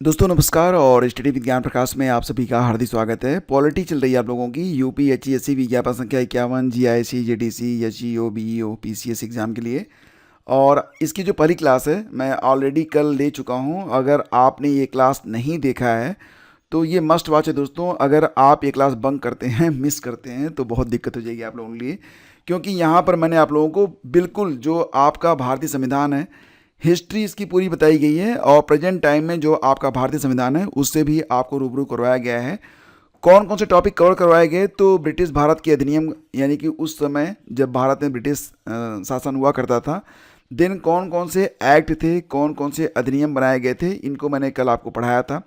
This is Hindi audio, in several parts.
दोस्तों नमस्कार और स्टडी विज्ञान प्रकाश में आप सभी का हार्दिक स्वागत है। पॉलिटी चल रही है आप लोगों की यूपी HESC विज्ञापन संख्या 51 GIC JDC HEO BEO PCS exam के लिए। और इसकी जो पहली क्लास है मैं ऑलरेडी कल ले चुका हूं। अगर आपने ये क्लास नहीं देखा है तो ये मस्ट वॉच है दोस्तों। अगर आप ये क्लास बंक करते हैं, मिस करते हैं, तो बहुत दिक्कत हो जाएगी आप लोगों के लिए, क्योंकि यहाँ पर मैंने आप लोगों को बिल्कुल जो आपका भारतीय संविधान है, हिस्ट्री इसकी पूरी बताई गई है और प्रेजेंट टाइम में जो आपका भारतीय संविधान है उससे भी आपको रूबरू करवाया गया है। कौन कौन से टॉपिक कवर करवाए गए, तो ब्रिटिश भारत के अधिनियम, यानी कि उस समय जब भारत में ब्रिटिश शासन हुआ करता था, देन कौन कौन से एक्ट थे, कौन कौन से अधिनियम बनाए गए थे, इनको मैंने कल आपको पढ़ाया था।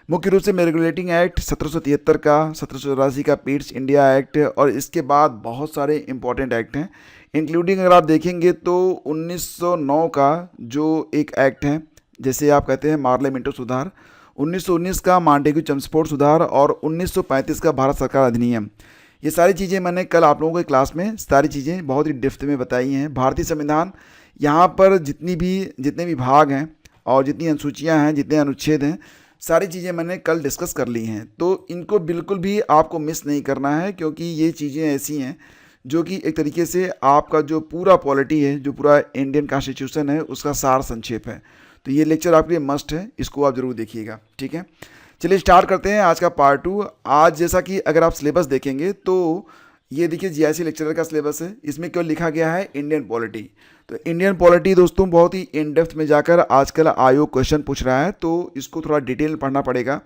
मुख्य रूप से रेगुलेटिंग एक्ट 1773 का, 1784 का पीट्स इंडिया एक्ट, और इसके बाद बहुत सारे इंपॉर्टेंट एक्ट हैं, इंक्लूडिंग अगर आप देखेंगे तो 1909 का जो एक एक्ट है, जैसे आप कहते हैं मार्ले मिंटो सुधार, 1919 का मॉन्टेग्यू चेम्सफोर्ड सुधार और 1935 का भारत सरकार अधिनियम। ये सारी चीज़ें मैंने कल आप लोगों के क्लास में सारी चीज़ें बहुत ही डेप्थ में बताई हैं। भारतीय संविधान, यहाँ पर जितने भी भाग हैं और जितनी अनुसूचियाँ हैं, जितने अनुच्छेद हैं, सारी चीज़ें मैंने कल डिस्कस कर ली हैं, तो इनको बिल्कुल भी आपको मिस नहीं करना है, क्योंकि ये चीज़ें ऐसी हैं जो कि एक तरीके से आपका जो पूरा पॉलिटी है, जो पूरा इंडियन कॉन्स्टिट्यूशन है, उसका सार संक्षेप है। तो ये लेक्चर आपके लिए मस्ट है, इसको आप ज़रूर देखिएगा। ठीक है, चलिए स्टार्ट करते हैं आज का पार्ट 2। आज जैसा कि अगर आप सिलेबस देखेंगे तो ये देखिए GIC लेक्चरर का सिलेबस है, इसमें केवल लिखा गया है इंडियन पॉलिटी। तो इंडियन पॉलिटी दोस्तों बहुत ही इन डेप्थ में जाकर आजकल आयोग क्वेश्चन पूछ रहा है, तो इसको थोड़ा डिटेल पढ़ना पड़ेगा।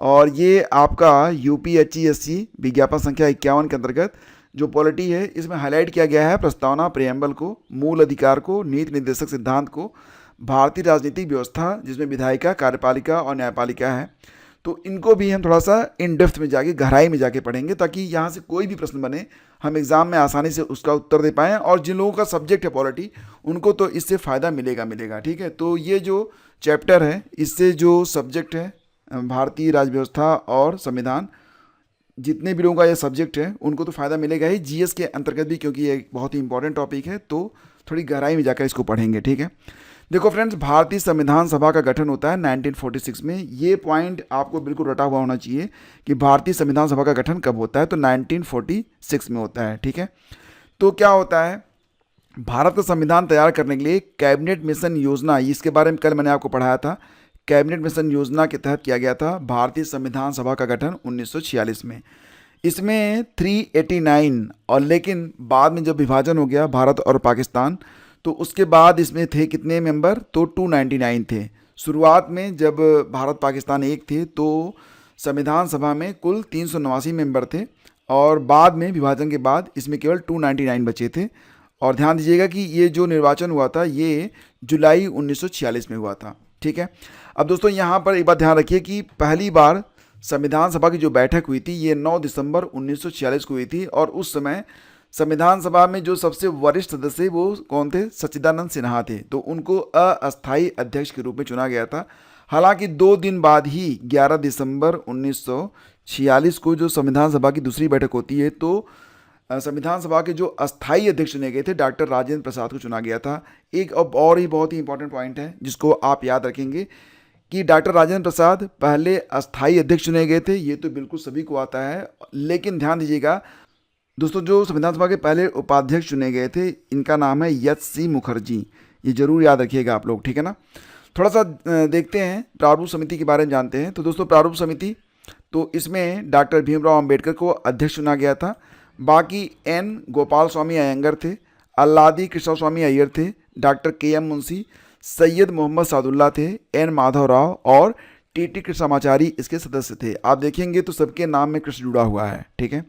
और ये आपका यूपी HESC विज्ञापन संख्या 51 के अंतर्गत जो पॉलिटी है, इसमें हाईलाइट किया गया है प्रस्तावना, प्रियम्बल को, मूल अधिकार को, नीति निर्देशक सिद्धांत को, भारतीय राजनीतिक व्यवस्था जिसमें विधायिका, कार्यपालिका और न्यायपालिका है। तो इनको भी हम थोड़ा सा इन डेप्थ में जाके, गहराई में जाके पढ़ेंगे, ताकि यहाँ से कोई भी प्रश्न बने हम एग्ज़ाम में आसानी से उसका उत्तर दे पाएँ। और जिन लोगों का सब्जेक्ट है पॉलिटी, उनको तो इससे फ़ायदा मिलेगा। ठीक है, तो ये जो चैप्टर है, इससे जो सब्जेक्ट है भारतीय राज्य व्यवस्था और संविधान, जितने भी लोगों का ये सब्जेक्ट है उनको तो फ़ायदा मिलेगा ही, GS के अंतर्गत भी, क्योंकि ये एक बहुत ही इंपॉर्टेंट टॉपिक है, तो थोड़ी गहराई में जाकर इसको पढ़ेंगे। ठीक है, देखो फ्रेंड्स, भारतीय संविधान सभा का गठन होता है 1946 में। ये पॉइंट आपको बिल्कुल रटा हुआ होना चाहिए कि भारतीय संविधान सभा का गठन कब होता है, तो 1946 में होता है। ठीक है, तो क्या होता है, भारत का संविधान तैयार करने के लिए कैबिनेट मिशन योजना, इसके बारे में कल मैंने आपको पढ़ाया था, कैबिनेट मिशन योजना के तहत किया गया था भारतीय संविधान सभा का गठन 1946 में। इसमें 389, और लेकिन बाद में जब विभाजन हो गया भारत और पाकिस्तान, तो उसके बाद इसमें थे कितने मेंबर, तो 299 थे। शुरुआत में जब भारत पाकिस्तान एक थे तो संविधान सभा में कुल 389 मेंबर थे, और बाद में विभाजन के बाद इसमें केवल 299 बचे थे। और ध्यान दीजिएगा कि ये जो निर्वाचन हुआ था ये जुलाई 1946 में हुआ था। ठीक है, अब दोस्तों यहाँ पर एक बात ध्यान रखिए कि पहली बार संविधान सभा की जो बैठक हुई थी ये 9 दिसंबर 1946 को हुई थी, और उस समय संविधान सभा में जो सबसे वरिष्ठ सदस्य वो कौन थे, सच्चिदानंद सिन्हा थे, तो उनको अस्थायी अध्यक्ष के रूप में चुना गया था। हालांकि 2 दिन बाद ही 11 दिसंबर 1946 को जो संविधान सभा की दूसरी बैठक होती है, तो संविधान सभा के जो अस्थायी अध्यक्ष चुने गए थे डॉक्टर राजेंद्र प्रसाद को चुना गया था। एक और ही बहुत ही इंपॉर्टेंट पॉइंट है जिसको आप याद रखेंगे कि डॉक्टर राजेंद्र प्रसाद पहले अस्थायी अध्यक्ष चुने गए थे, ये तो बिल्कुल सभी को आता है, लेकिन ध्यान दीजिएगा दोस्तों, जो संविधान सभा के पहले उपाध्यक्ष चुने गए थे इनका नाम है HC मुखर्जी, ये जरूर याद रखिएगा आप लोग। ठीक है ना, थोड़ा सा देखते हैं प्रारूप समिति के बारे में जानते हैं। तो दोस्तों प्रारूप समिति, तो इसमें डॉक्टर भीमराव अंबेडकर को अध्यक्ष चुना गया था, बाकी N गोपाल स्वामी अयंगर थे, अल्लादी कृष्ण स्वामी अय्यर थे, डॉक्टर KM मुंशी, सैयद मोहम्मद सादुल्ला थे, N माधव राव और TT कृष्णामाचारी इसके सदस्य थे। आप देखेंगे तो सबके नाम में कृष्ण जुड़ा हुआ है। ठीक है,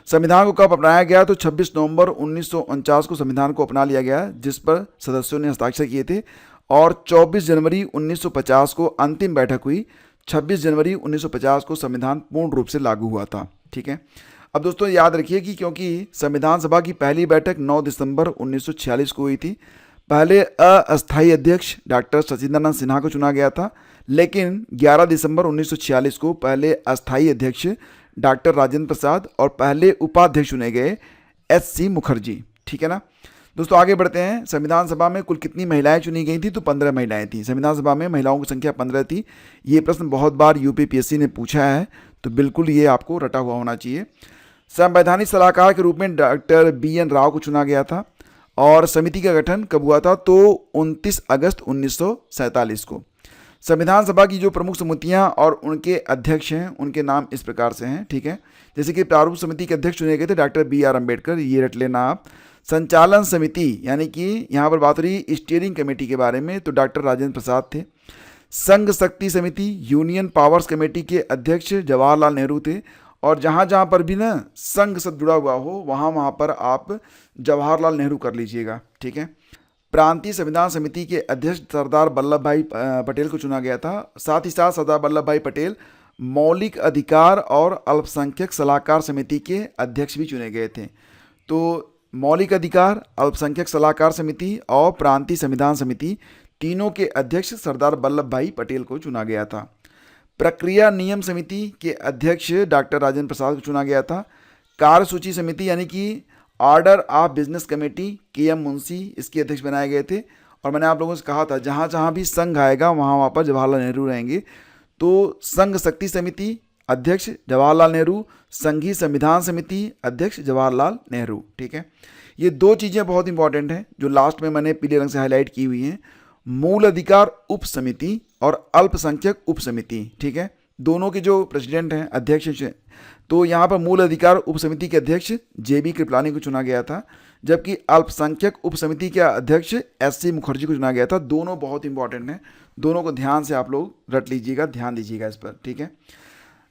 संविधान को कब अपनाया गया, तो 26 नवंबर 1949 को संविधान को अपना लिया गया, जिस पर सदस्यों ने हस्ताक्षर किए थे, और 24 जनवरी 1950 को अंतिम बैठक हुई। 26 जनवरी 1950 को संविधान पूर्ण रूप से लागू हुआ था। ठीक है, अब दोस्तों याद रखिए कि क्योंकि संविधान सभा की पहली बैठक 9 दिसंबर 1946 को हुई थी, पहले अस्थायी अध्यक्ष डॉक्टर सच्चिदानंद सिन्हा को चुना गया था, लेकिन 11 दिसंबर 1946 को पहले अस्थायी अध्यक्ष डॉक्टर राजेंद्र प्रसाद और पहले उपाध्यक्ष चुने गए HC मुखर्जी। ठीक है ना, दोस्तों आगे बढ़ते हैं। संविधान सभा में कुल कितनी महिलाएं चुनी गई थी? तो 15 महिलाएं थी। संविधान सभा में महिलाओं की संख्या 15 थी। ये प्रश्न बहुत बार यूपीपीएससी ने पूछा है, तो बिल्कुल ये आपको रटा हुआ होना चाहिए। संवैधानिक सलाहकार के रूप में डॉक्टर BN राव को चुना गया था। और समिति का गठन कब हुआ था? तो 29 अगस्त 1947 को। संविधान सभा की जो प्रमुख समितियां और उनके अध्यक्ष हैं, उनके नाम इस प्रकार से हैं, ठीक है। जैसे कि प्रारूप समिति के अध्यक्ष चुने गए थे डॉक्टर BR अम्बेडकर, ये रट लेना आप। संचालन समिति यानी कि यहाँ पर बात हो रही स्टीयरिंग कमेटी के बारे में, तो डॉक्टर राजेंद्र प्रसाद थे। संघ शक्ति समिति यूनियन पावर्स कमेटी के अध्यक्ष जवाहरलाल नेहरू थे। और जहाँ जहाँ पर भी ना संघ से जुड़ा हुआ हो वहाँ पर आप जवाहरलाल नेहरू कर लीजिएगा, ठीक है। प्रांतीय संविधान समिति के अध्यक्ष सरदार वल्लभ भाई पटेल को चुना गया था। साथ ही साथ सरदार वल्लभ भाई पटेल मौलिक अधिकार और अल्पसंख्यक सलाहकार समिति के अध्यक्ष भी चुने गए थे। तो मौलिक अधिकार, अल्पसंख्यक सलाहकार समिति और प्रांतीय संविधान समिति तीनों के अध्यक्ष सरदार वल्लभ भाई पटेल को चुना गया था। प्रक्रिया नियम समिति के अध्यक्ष डॉक्टर राजेंद्र प्रसाद को चुना गया था। कार्यसूची समिति यानी कि order of business committee KM Munshi इसके अध्यक्ष बनाए गए थे। और मैंने आप लोगों से कहा था जहाँ जहाँ भी संघ आएगा वहाँ पर जवाहरलाल नेहरू रहेंगे। तो संघ शक्ति समिति अध्यक्ष जवाहरलाल नेहरू, संघीय संविधान समिति अध्यक्ष जवाहरलाल नेहरू, ठीक है। ये दो चीज़ें बहुत इंपॉर्टेंट हैं जो लास्ट में मैंने पीले रंग से हाईलाइट की हुई हैं। मूल अधिकार उप समिति और अल्पसंख्यक उप समिति, ठीक है। दोनों के जो प्रेसिडेंट हैं, अध्यक्ष हैं, तो यहाँ पर मूल अधिकार उप समिति के अध्यक्ष JB कृपलानी को चुना गया था, जबकि अल्पसंख्यक उप समिति के अध्यक्ष SC मुखर्जी को चुना गया था। दोनों बहुत इंपॉर्टेंट हैं, दोनों को ध्यान से आप लोग रट लीजिएगा, ध्यान दीजिएगा इस पर, ठीक है।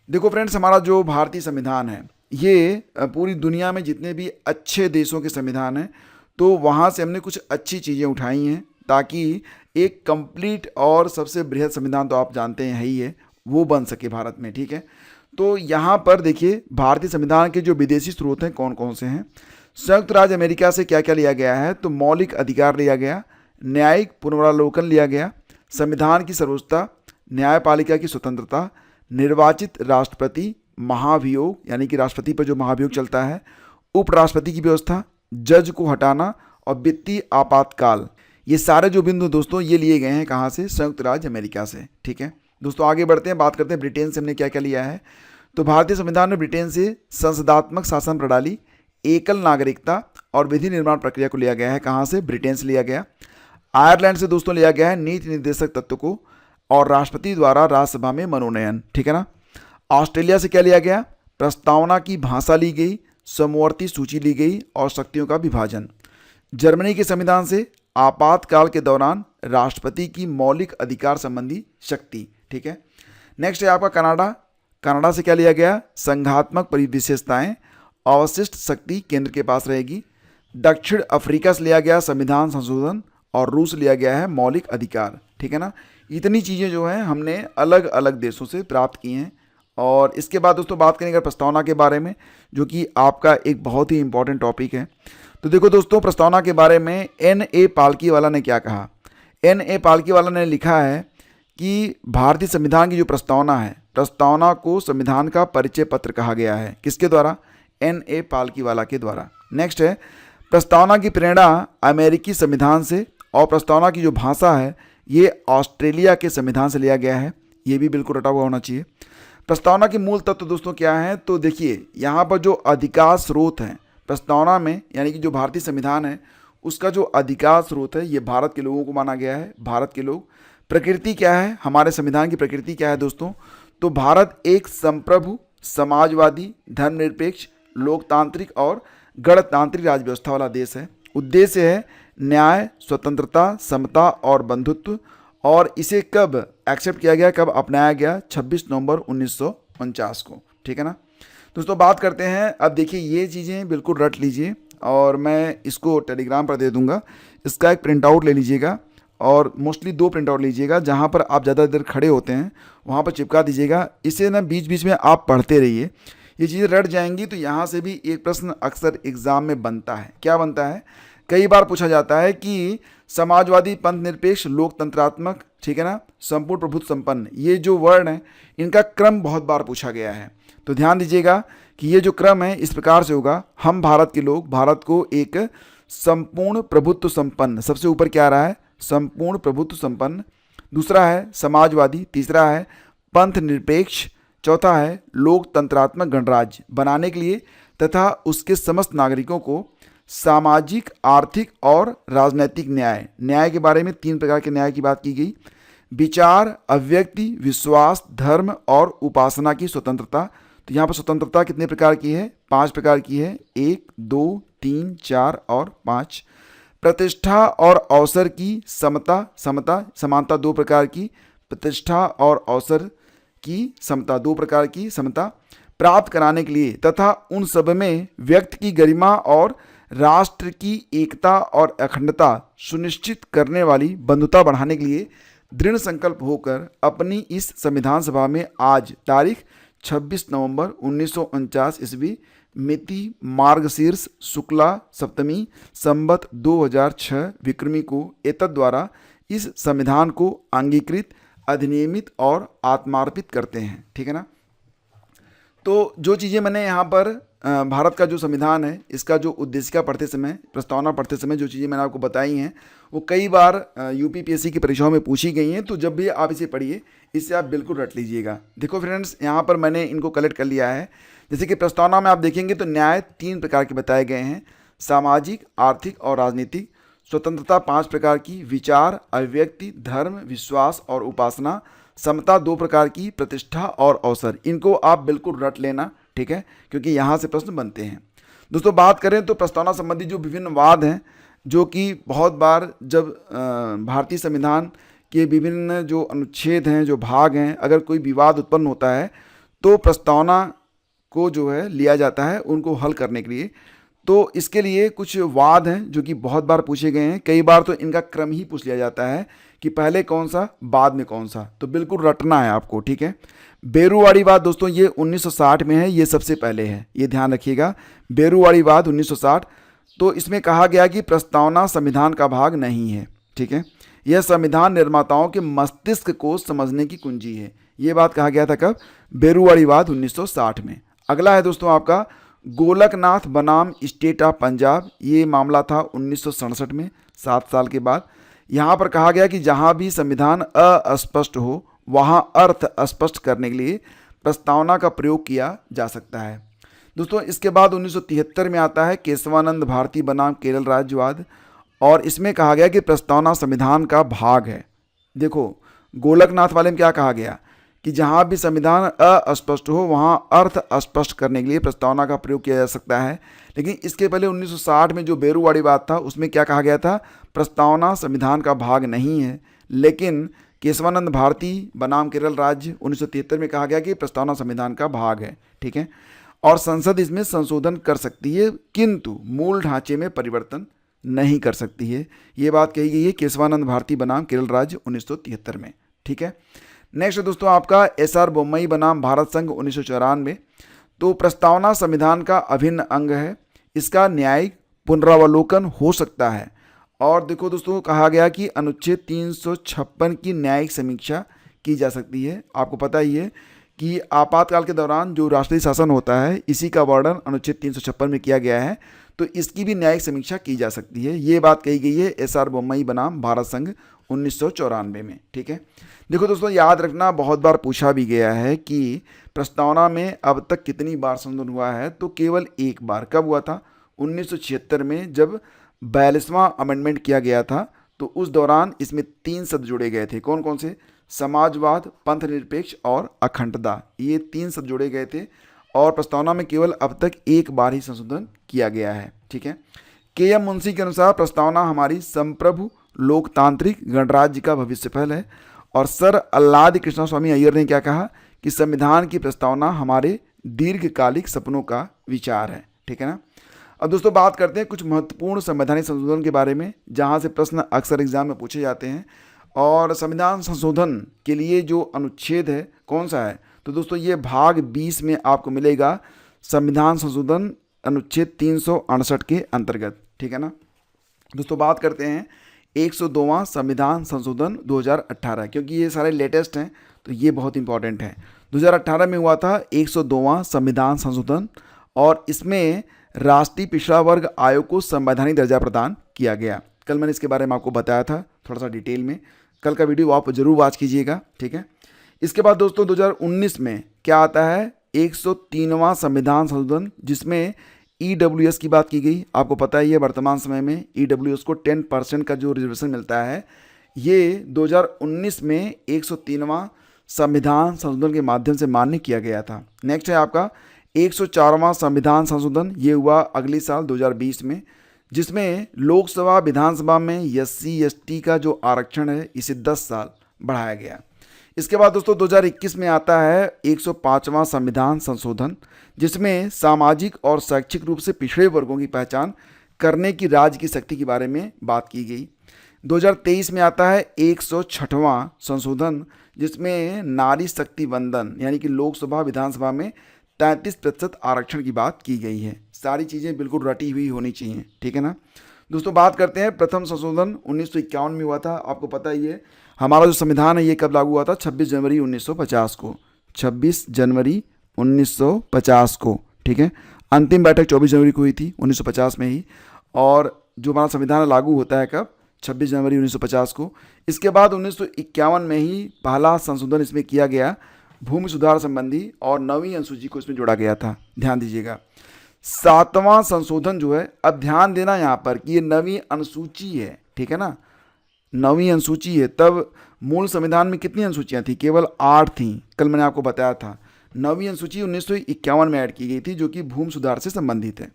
देखो फ्रेंड्स, हमारा जो भारतीय संविधान है ये पूरी दुनिया में जितने भी अच्छे देशों के संविधान हैं तो वहाँ से हमने कुछ अच्छी चीज़ें उठाई हैं ताकि एक कंप्लीट और सबसे बृहद संविधान तो आप जानते हैं ही है वो बन सके भारत में, ठीक है। तो यहाँ पर देखिए भारतीय संविधान के जो विदेशी स्रोत हैं कौन कौन से हैं। संयुक्त राज्य अमेरिका से क्या क्या लिया गया है? तो मौलिक अधिकार लिया गया, न्यायिक पुनरावलोकन लिया गया, संविधान की सर्वोच्चता, न्यायपालिका की स्वतंत्रता, निर्वाचित राष्ट्रपति, महाभियोग यानी कि राष्ट्रपति पर जो महाभियोग चलता है, उपराष्ट्रपति की व्यवस्था, जज को हटाना और वित्तीय आपातकाल। ये सारे जो बिंदु दोस्तों ये लिए गए हैं कहाँ से? संयुक्त राज्य अमेरिका से, ठीक है। दोस्तों आगे बढ़ते हैं, बात करते हैं ब्रिटेन से हमने क्या क्या लिया है। तो भारतीय संविधान ने ब्रिटेन से संसदात्मक शासन प्रणाली, एकल नागरिकता और विधि निर्माण प्रक्रिया को लिया गया है। कहाँ से? ब्रिटेन से लिया गया। आयरलैंड से दोस्तों लिया गया है नीति निर्देशक तत्व को और राष्ट्रपति द्वारा राज्यसभा में मनोनयन, ठीक है ना। ऑस्ट्रेलिया से क्या लिया गया? प्रस्तावना की भाषा ली गई, समवर्ती सूची ली गई और शक्तियों का विभाजन। जर्मनी के संविधान से आपातकाल के दौरान राष्ट्रपति की मौलिक अधिकार संबंधी शक्ति, ठीक है। नेक्स्ट है आपका कनाडा। कनाडा से क्या लिया गया? संघात्मक परिविशेषताएं, अवशिष्ट शक्ति केंद्र के पास रहेगी। दक्षिण अफ्रीका से लिया गया संविधान संशोधन और रूस लिया गया है मौलिक अधिकार, ठीक है ना। इतनी चीज़ें जो हैं हमने अलग अलग देशों से प्राप्त की हैं। और इसके बाद दोस्तों बात करेंगे प्रस्तावना के बारे में जो कि आपका एक बहुत ही इंपॉर्टेंट टॉपिक है। तो देखो दोस्तों प्रस्तावना के बारे में N.A. पालकीवाला ने क्या कहा? N.A. पालकीवाला ने लिखा है कि भारतीय संविधान की जो प्रस्तावना है, प्रस्तावना को संविधान का परिचय पत्र कहा गया है। किसके द्वारा? N.A. पालकीवाला के द्वारा। नेक्स्ट है प्रस्तावना की प्रेरणा अमेरिकी संविधान से और प्रस्तावना की जो भाषा है ये ऑस्ट्रेलिया के संविधान से लिया गया है। ये भी बिल्कुल रटा हुआ होना चाहिए। प्रस्तावना के मूल तत्व दोस्तों क्या है? तो देखिए यहाँ पर जो अधिकार स्रोत हैं प्रस्तावना में, यानी कि जो भारतीय संविधान है उसका जो अधिकार स्रोत है ये भारत के लोगों को माना गया है, भारत के लोग। प्रकृति क्या है? हमारे संविधान की प्रकृति क्या है दोस्तों? तो भारत एक संप्रभु, समाजवादी, धर्मनिरपेक्ष, लोकतांत्रिक और गणतांत्रिक राज व्यवस्था वाला देश है। उद्देश्य है न्याय, स्वतंत्रता, समता और बंधुत्व। और इसे कब एक्सेप्ट किया गया, कब अपनाया गया? 26 नवंबर 1949 को, ठीक है ना। दोस्तों बात करते हैं, अब देखिए ये चीज़ें बिल्कुल रट लीजिए और मैं इसको टेलीग्राम पर दे दूंगा। इसका एक प्रिंट आउट ले लीजिएगा और मोस्टली 2 प्रिंट आउट लीजिएगा। जहाँ पर आप ज़्यादा देर खड़े होते हैं वहाँ पर चिपका दीजिएगा। इसे ना बीच बीच में आप पढ़ते रहिए, ये चीज़ें रट जाएंगी। तो यहाँ से भी एक प्रश्न अक्सर एग्ज़ाम में बनता है। क्या बनता है? कई बार पूछा जाता है कि समाजवादी, पंथ निरपेक्ष, लोकतंत्रात्मक, ठीक है ना, संपूर्ण प्रभुत्व संपन्न, ये जो वर्ड हैं इनका क्रम बहुत बार पूछा गया है। तो ध्यान दीजिएगा कि ये जो क्रम है इस प्रकार से होगा। हम भारत के लोग भारत को एक संपूर्ण प्रभुत्व संपन्न, सबसे ऊपर क्या आ रहा है, संपूर्ण प्रभुत्व संपन्न। दूसरा है समाजवादी, तीसरा है पंथ निरपेक्ष, चौथा है लोकतंत्रात्मक गणराज्य बनाने के लिए तथा उसके समस्त नागरिकों को सामाजिक, आर्थिक और राजनैतिक न्याय। न्याय के बारे में 3 प्रकार के न्याय की बात की गई। विचार, अभिव्यक्ति, विश्वास, धर्म और उपासना की स्वतंत्रता। तो यहाँ पर स्वतंत्रता कितने प्रकार की है, 5 प्रकार की है, 1, 2, 3, 4 और 5। प्रतिष्ठा और अवसर की समता, समानता 2 प्रकार की, प्रतिष्ठा और अवसर की समता 2 प्रकार की समता प्राप्त कराने के लिए तथा उन सब में व्यक्ति की गरिमा और राष्ट्र की एकता और अखंडता सुनिश्चित करने वाली बंधुता बढ़ाने के लिए दृढ़ संकल्प होकर अपनी इस संविधान सभा में आज तारीख 26 नवंबर 1949 ईस्वी मिति मार्गशीर्ष शुक्ला सप्तमी संवत 2006 विक्रमी को एतद् द्वारा इस संविधान को अंगीकृत, अधिनियमित और आत्मार्पित करते हैं। ठीक है ना। तो जो चीज़ें मैंने यहाँ पर भारत का जो संविधान है इसका जो उद्देशिका पढ़ते समय, प्रस्तावना पढ़ते समय जो चीज़ें मैंने आपको बताई हैं वो कई बार यूपीपीएससी की परीक्षाओं में पूछी गई हैं। तो जब भी आप इसे पढ़िए इससे आप बिल्कुल रट लीजिएगा। देखो फ्रेंड्स, यहाँ पर मैंने इनको कलेक्ट कर लिया है। जैसे कि प्रस्तावना में आप देखेंगे तो न्याय 3 प्रकार के बताए गए हैं, सामाजिक, आर्थिक और राजनीतिक। स्वतंत्रता 5 प्रकार की, विचार, अभिव्यक्ति, धर्म, विश्वास और उपासना। समता 2 प्रकार की, प्रतिष्ठा और अवसर। इनको आप बिल्कुल रट लेना, ठीक है, क्योंकि यहाँ से प्रश्न बनते हैं। दोस्तों बात करें तो प्रस्तावना संबंधी जो विभिन्न वाद हैं, जो कि बहुत बार जब भारतीय संविधान के विभिन्न जो अनुच्छेद हैं, जो भाग हैं, अगर कोई विवाद उत्पन्न होता है तो प्रस्तावना को जो है लिया जाता है उनको हल करने के लिए। तो इसके लिए कुछ वाद हैं जो कि बहुत बार पूछे गए हैं। कई बार तो इनका क्रम ही पूछ लिया जाता है कि पहले कौन सा, बाद में कौन सा। तो बिल्कुल रटना है आपको, ठीक है। बेरुवाड़ी वाद दोस्तों ये 1960 में है, ये सबसे पहले है, ये ध्यान रखिएगा। बेरुवाड़ी वाद 1960। तो इसमें कहा गया कि प्रस्तावना संविधान का भाग नहीं है, ठीक है। यह संविधान निर्माताओं के मस्तिष्क को समझने की कुंजी है। ये बात कहा गया था कब, बेरुवाड़ी वाद 1960 में। अगला है दोस्तों आपका गोलकनाथ बनाम स्टेट ऑफ पंजाब। ये मामला था 1967 में, 7 साल के बाद। यहाँ पर कहा गया कि जहाँ भी संविधान अस्पष्ट हो वहाँ अर्थ स्पष्ट करने के लिए प्रस्तावना का प्रयोग किया जा सकता है। दोस्तों इसके बाद 1973 में आता है केशवानंद भारती बनाम केरल राज्यवाद, और इसमें कहा गया कि प्रस्तावना संविधान का भाग है। देखो गोलकनाथ वाले में क्या कहा गया कि जहाँ भी संविधान अस्पष्ट हो वहाँ अर्थ स्पष्ट करने के लिए प्रस्तावना का प्रयोग किया जा सकता है। लेकिन इसके पहले 1960 में जो बेरुवाड़ी बात था उसमें क्या कहा गया था, प्रस्तावना संविधान का भाग नहीं है। लेकिन केशवानंद भारती बनाम केरल राज्य 1973 में कहा गया कि प्रस्तावना संविधान का भाग है, ठीक है, और संसद इसमें संशोधन कर सकती है किंतु मूल ढांचे में परिवर्तन नहीं कर सकती है। ये बात कही गई है केशवानंद भारती बनाम केरल राज्य 1973 में, ठीक है। नेक्स्ट दोस्तों आपका एसआर बोम्मई बनाम भारत संघ 1994। तो प्रस्तावना संविधान का अभिन्न अंग है, इसका न्यायिक पुनरावलोकन हो सकता है। और देखो दोस्तों कहा गया कि अनुच्छेद 356 की न्यायिक समीक्षा की जा सकती है। आपको पता ही है कि आपातकाल के दौरान जो राष्ट्रीय शासन होता है इसी का वर्णन अनुच्छेद 356 में किया गया है, तो इसकी भी न्यायिक समीक्षा की जा सकती है। ये बात कही गई है एसआर बोम्मई बनाम भारत संघ 1994 में, ठीक है। देखो दोस्तों याद रखना, बहुत बार पूछा भी गया है कि प्रस्तावना में अब तक कितनी बार संशोधन हुआ है, तो केवल एक बार। कब हुआ था, 1976 में, जब 42वां अमेंडमेंट किया गया था। तो उस दौरान इसमें 3 शब्द जोड़े गए थे। कौन कौन से, समाजवाद, पंथ निरपेक्ष और अखंडता, ये 3 शब्द जोड़े गए थे। और प्रस्तावना में केवल अब तक एक बार ही संशोधन किया गया है, ठीक है। के एम मुंशी के अनुसार प्रस्तावना हमारी संप्रभु लोकतांत्रिक गणराज्य का भविष्य फल है। और सर अल्लाद कृष्ण स्वामी अय्यर ने क्या कहा कि संविधान की प्रस्तावना हमारे दीर्घकालिक सपनों का विचार है, ठीक है ना। अब दोस्तों बात करते हैं कुछ महत्वपूर्ण संवैधानिक संशोधन के बारे में, जहां से प्रश्न अक्सर एग्जाम में पूछे जाते हैं। और संविधान संशोधन के लिए जो अनुच्छेद है कौन सा है, तो दोस्तों ये भाग 20 में आपको मिलेगा, संविधान संशोधन अनुच्छेद 368 के अंतर्गत, ठीक है ना। दोस्तों बात करते हैं 102वां संविधान संशोधन 2018, क्योंकि ये सारे लेटेस्ट हैं तो ये बहुत इंपॉर्टेंट है। 2018 में हुआ था 102वां संविधान संशोधन, और इसमें राष्ट्रीय पिछड़ा वर्ग आयोग को संवैधानिक दर्जा प्रदान किया गया। कल मैंने इसके बारे में आपको बताया था थोड़ा सा डिटेल में, कल का वीडियो आप जरूर वॉच कीजिएगा, ठीक है। इसके बाद दोस्तों 2019 में क्या आता है, 103वां संविधान संशोधन, जिसमें EWS की बात की गई। आपको पता ही है वर्तमान समय में EWS को 10% का जो रिजर्वेशन मिलता है, ये 2019 में 103वां संविधान संशोधन के माध्यम से मान्य किया गया था। नेक्स्ट है आपका 104वां संविधान संशोधन, ये हुआ अगले साल 2020 में, जिसमें लोकसभा विधानसभा में SC ST का जो आरक्षण है इसे 10 साल बढ़ाया गया। इसके बाद दोस्तों 2021 में आता है 105वां संविधान संशोधन, जिसमें सामाजिक और शैक्षिक रूप से पिछड़े वर्गों की पहचान करने की राज्य की शक्ति के बारे में बात की गई। 2023 में आता है 106वां संशोधन, जिसमें नारी शक्ति वंदन यानी कि लोकसभा विधानसभा में 33% आरक्षण की बात की गई है। सारी चीज़ें बिल्कुल रटी हुई होनी चाहिए, ठीक है ना। दोस्तों बात करते हैं प्रथम संशोधन 1951 में हुआ था। आपको पता ही है हमारा जो संविधान है ये कब लागू हुआ था, 26 जनवरी 1950 को, 26 जनवरी 1950 को, ठीक है। अंतिम बैठक 24 जनवरी को हुई थी 1950 में ही, और जो हमारा संविधान लागू होता है कब, 26 जनवरी 1950 को। इसके बाद 1951 में ही पहला संशोधन इसमें किया गया, भूमि सुधार संबंधी, और 9वीं अनुसूची को इसमें जोड़ा गया था। ध्यान दीजिएगा 7वां संशोधन जो है, अब ध्यान देना यहाँ पर कि ये 9वीं अनुसूची है, ठीक है ना, 9वीं अनुसूची है। तब मूल संविधान में कितनी अनुसूचियाँ थी, केवल 8 थी, कल मैंने आपको बताया था। 9वीं अनुसूची 1951 में ऐड की गई थी, जो कि भूमि सुधार से संबंधित है।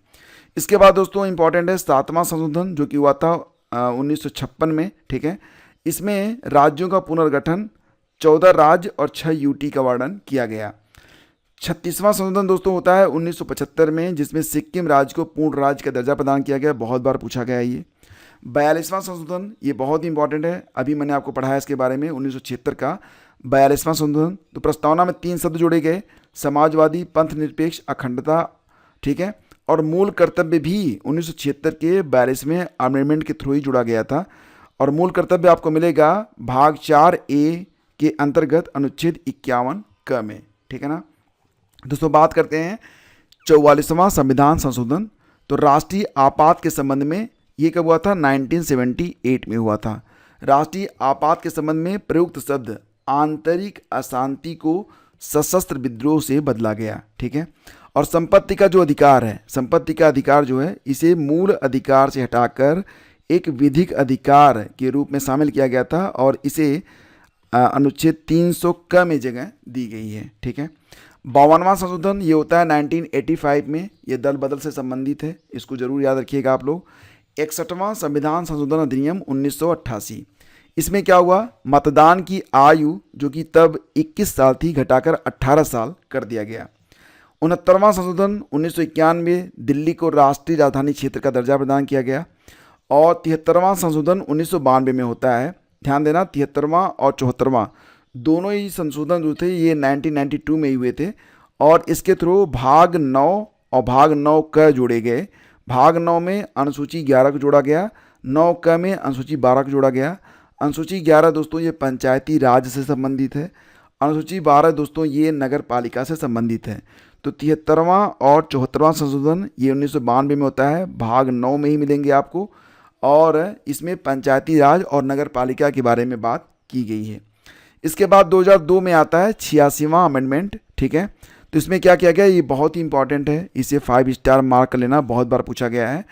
इसके बाद दोस्तों इंपॉर्टेंट है 7वां संशोधन, जो कि हुआ था 1956 में, ठीक है। इसमें राज्यों का पुनर्गठन, 14 राज्य और 6 UT का वर्णन किया गया। 36वां संशोधन दोस्तों होता है 1975 में, जिसमें सिक्किम राज्य को पूर्ण राज्य का दर्जा प्रदान किया गया। बहुत बार पूछा गया है ये। 42वां संशोधन, ये बहुत ही इंपॉर्टेंट है, अभी मैंने आपको पढ़ाया इसके बारे में, 1976 का 42वां संशोधन। तो प्रस्तावना में 3 शब्द जोड़े गए, समाजवादी, पंथ निरपेक्ष, अखंडता, ठीक है। और मूल कर्तव्य भी 1976 के 42वें अमेंडमेंट के थ्रू ही जुड़ा गया था। और मूल कर्तव्य आपको मिलेगा भाग 4A के अंतर्गत अनुच्छेद 51 क में, ठीक है ना। दोस्तों बात करते हैं 44वां संविधान संशोधन। तो राष्ट्रीय आपात के संबंध में ये कब हुआ था, 1978 में हुआ था। राष्ट्रीय आपात के संबंध में प्रयुक्त शब्द आंतरिक अशांति को सशस्त्र विद्रोह से बदला गया, ठीक है। और संपत्ति का जो अधिकार है, संपत्ति का अधिकार जो है, इसे मूल अधिकार से हटाकर एक विधिक अधिकार के रूप में शामिल किया गया था, और इसे अनुच्छेद 300 क में जगह दी गई है, ठीक है। 52वां संशोधन ये होता है 1985 में, ये दल बदल से संबंधित है, इसको जरूर याद रखिएगा आप लोग। 61वां संविधान संशोधन अधिनियम 1988, इसमेमें क्या हुआ, मतदान की आयु जो कि तब 21 साल थी घटाकर 18 साल कर दिया गया। 69वां संशोधन 1991, दिल्ली को राष्ट्रीय राजधानी क्षेत्र का दर्जा प्रदान किया गया। और 73वां संशोधन 1992 में होता है। ध्यान देना 73वां और 74वां दोनों ही संशोधन जो थे ये 1992 में ही हुए थे, और इसके थ्रू भाग 9 और भाग 9 क जोड़े गए। भाग 9 में अनुसूची 11 को जोड़ा गया, 9 क में अनुसूची 12 को जोड़ा गया। अनुसूची 11 दोस्तों ये पंचायती राज से संबंधित है, अनुसूची 12 दोस्तों ये नगर पालिका से संबंधित है। तो 73वां और 74वां संशोधन ये 1992 में होता है, भाग 9 में ही मिलेंगे आपको, और इसमें पंचायती राज और नगर पालिका के बारे में बात की गई है। इसके बाद 2002 में आता है 86वां अमेंडमेंट, ठीक है। तो इसमें क्या किया गया, ये बहुत ही इंपॉर्टेंट है, इसे 5 स्टार मार्क कर लेना, बहुत बार पूछा गया है।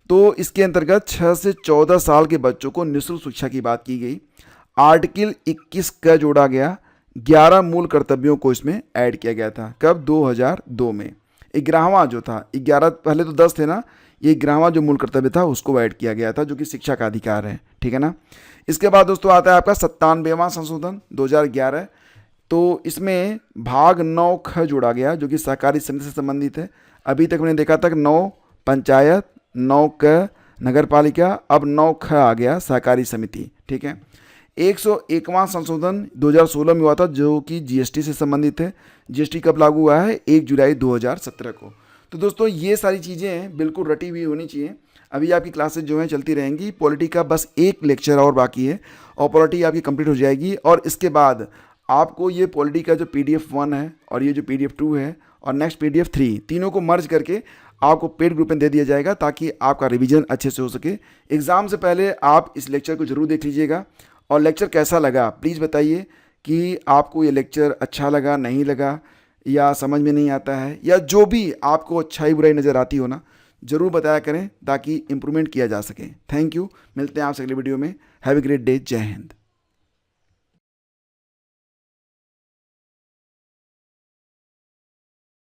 तो इसके अंतर्गत 6 से 14 साल के बच्चों को निःशुल्क शिक्षा की बात की गई। आर्टिकल 21 का जोड़ा गया, 11 मूल कर्तव्यों को इसमें ऐड किया गया था। कब, 2002 में। 11वां जो था, 11 पहले तो 10 थे ना, ये 11वां जो मूल कर्तव्य था उसको ऐड किया गया था, जो कि शिक्षा का अधिकार है, ठीक है ना। इसके बाद दोस्तों आता है आपका 97वां संशोधन 2011। तो इसमें भाग 9 ख जोड़ा गया, जो कि सहकारी समिति से संबंधित है। अभी तक मैंने देखा था कि 9 पंचायत, 9 क नगर पालिका, अब 9 ख आ गया सहकारी समिति, ठीक है। 101वां संशोधन 2016 में हुआ था, जो कि GST से संबंधित है। GST कब लागू हुआ है, 1 जुलाई 2017 को। तो दोस्तों ये सारी चीज़ें बिल्कुल रटी हुई होनी चाहिए। अभी आपकी क्लासेज जो हैं चलती रहेंगी। पॉलिटी का बस एक लेक्चर और बाकी है, और पॉलिटी आपकी कंप्लीट हो जाएगी। और इसके बाद आपको ये पॉलिटी का जो PDF 1 है और ये जो PDF 2 है और नेक्स्ट PDF 3, तीनों को मर्ज करके आपको पेड ग्रुप में दे दिया जाएगा ताकि आपका रिवीजन अच्छे से हो सके। एग्ज़ाम से पहले आप इस लेक्चर को ज़रूर देख लीजिएगा और लेक्चर कैसा लगा प्लीज़ बताइए कि आपको ये लेक्चर अच्छा लगा, नहीं लगा, या समझ में नहीं आता है, या जो भी आपको अच्छाई बुराई नज़र आती हो ना, ज़रूर बताया करें ताकि इम्प्रूवमेंट किया जा सके। थैंक यू, मिलते हैं आपसे अगले वीडियो में। Have a great day. जय हिंद।